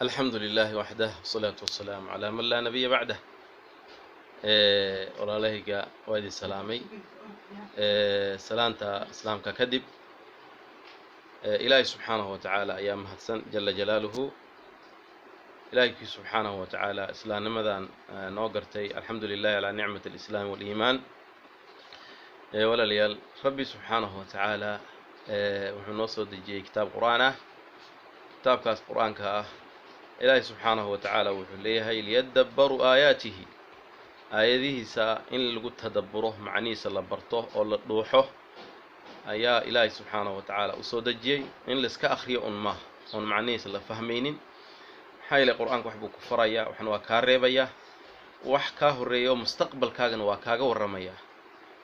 الحمد لله وحده والصلاة والسلام على من لا نبي بعده. walaalahayga waa idin salaamay. salaanta islaamka kadib ilaahay subxaanahu wa tacaala ayaa mahadsan jala jalaaluhu. ilaahayki subxaanahu wa tacaala islaamnimadan noo gartay, alxamdu lilahi calaa nicmati alislaam waliimaan. walaalayaal, rabbi subxaanahu wa tacaala wuxuu noo soo dejiyey kitaab qur'aan ah. kitaabkaas qur'aanka ah ilaahay subxaanahu wa tacaala wuxuu leeyahay liyadabbaruu aayaatihi, aayadihiisa in lagu tadabburo, macnihiisa la barto oo la dhuuxo ayaa ilaahay subxaanahu wa tacaala u soo dejiyey. in laiska akhriyo un maaha, oon macnihiisa la fahmaynin. maxaa yeelay qur'aanka wax buu ku farayaa, waxna waa kaa reebayaa, wax kaa horreeya oo mustaqbalkaagana waa kaaga warramayaa.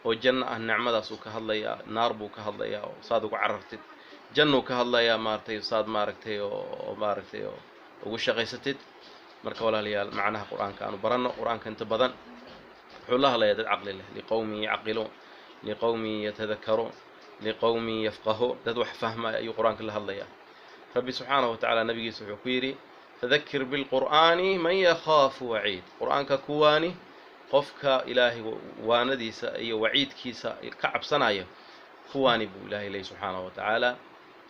oo janno ah nicmadaasuu ka hadlayaa, naar buu ka hadlayaa oo saad ugu carartid. jannuu ka hadlayaa maaragtay saad maaragtay oo maaragtay oo ugu shaqaysatid. marka walaalayaal, macnaha qur'aanka aanu baranno. qur'aanka inta badan wuxuu la hadlayaa dad caqli leh, liqowmin yacqiluun, liqowmin yatadakkaruun, liqowmin yafqahuun. dad wax fahmaya ayuu qur'aanka la hadlayaa. rabbi subxaanahu wa tacaala nabigiisa wuxuu ku yidhi fadakir bilqur'aani man yakhaafu waciid. qur'aanka kuwaani qofka ilaahay waanadiisa iyo waciidkiisa ka cabsanaya, kuwaani buu ilaahay leeyahy subxaanahu wa tacaala.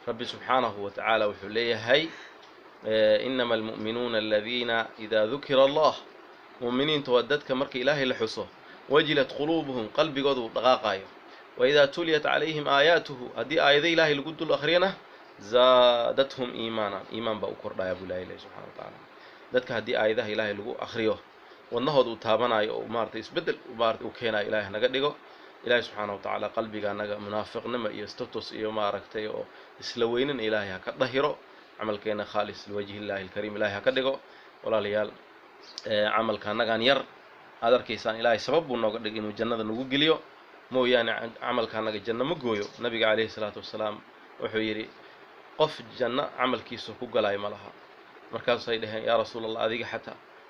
rabbi subxaanahu wa tacaala wuxuu leeyahay inama almu'minuuna aladiina idaa dukira allah. mu'miniinta waa dadka marka ilaahay la xuso wajilat quluubuhum, qalbigooda uu dhaqaaqayo. waidaa tuliyat calayhim aayaatuhu, haddii aayado ilaahay lagu dul akhriyana zaadathum iimaanan, iimaan baa u kordhaya buu ilahay leeyahy subxana wa tacaala. dadka haddii aayadaha ilaahay lagu akhriyo wadnahooda uu taabanayo oo maaragtay isbeddel maaragtay uu keenayo, ilaahay naga dhigo. ilaahay subxaana wa tacaala qalbiga naga munaafiqnimo iyo status iyo maaragtay oo isla weynin ilaahay ha ka dhahiro. camalkeena khaalis liwajhi illaahi alkariim ilaahay ha ka dhigo. walaalayaal, camalka annagaan yar aad arkaysaan ilaahay sabab buu nooga dhigay inuu jannada nagu geliyo, mooyaane camalka annaga janno ma gooyo. nabiga calayhi salaatu wassalaam wuxuu yidhi qof janno camalkiisu ku galaayo ma laha. markaasay dhaheen yaa rasuul allah, adiga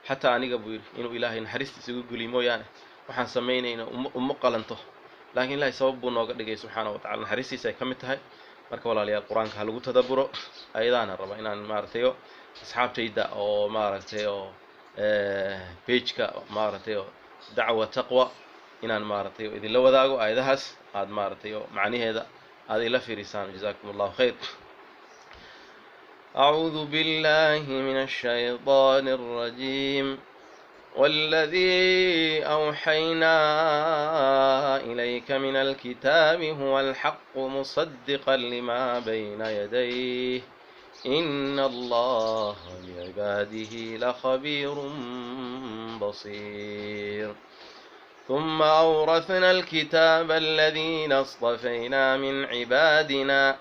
xataa aniga buu yidhi inuu ilaahay naxariistiisa igu geliyo mooyaane waxaan samaynayna uma qalanto. laakiin ilaahay sabab buu nooga dhigay subxaana wa tacala, naxariistiisa ay ka mid tahay. marka walaalayaal, qur-aanka ha lagu tadabburo. ayadaana raba inaan maaragtayo asxaabtayda oo maaragtay oo pageka maaragtay oo dacwa taqwa inaan maaragtay oo idinla wadaago aayadahaas aad maaragtay oo macnaheeda aad ila fiirisaan. jazaakum allahu khayr. أعوذ بالله من الشيطان الرجيم. والذي أوحينا إليك من الكتاب هو الحق مصدقا لما بين يديه إن الله بعباده لخبير بصير. ثم أورثنا الكتاب الذين اصطفينا من عبادنا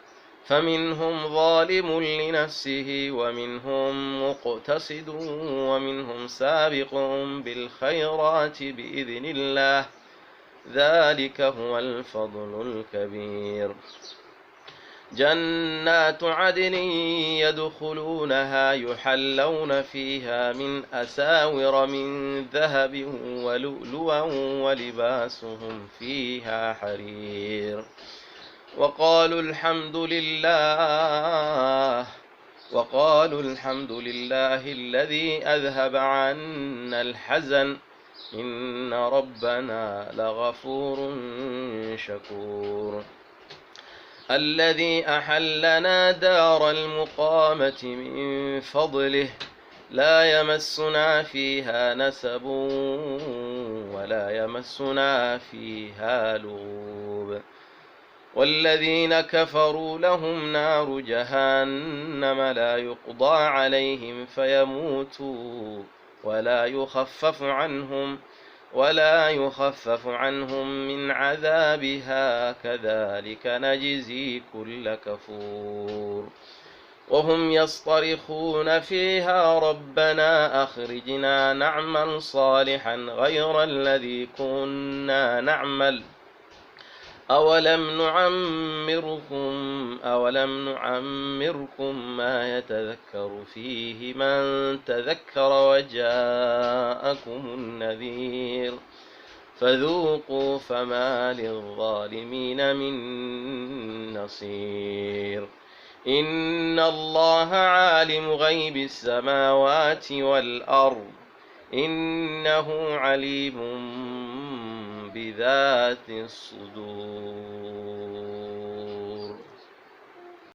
فمنهم ظالم لنفسه ومنهم مقتصد ومنهم سابق بالخيرات بإذن الله ذلك هو الفضل الكبير. جنات عدن يدخلونها يحلون فيها من أساور من ذهب ولؤلؤا ولباسهم فيها حرير. وقالوا الحمد لله الذي أذهب عنا الحزن إن ربنا لغفور شكور. الذي أحلنا دار المقامة من فضله لا يمسنا فيها نسب ولا يمسنا فيها لغوب. والذين كفروا لهم نار جهنم لا يقضى عليهم فيموتوا ولا يخفف عنهم من عذابها كذلك نجزي كل كفور. وهم يصطرخون فيها ربنا أخرجنا نعمل صالحا غير الذي كنا نعمل أولم نعمركم ما يتذكر فيه من تذكر وجاءكم النذير فذوقوا فما للظالمين من نصير. إن الله عالم غيب السماوات والأرض إنه عليم بذات الصدور.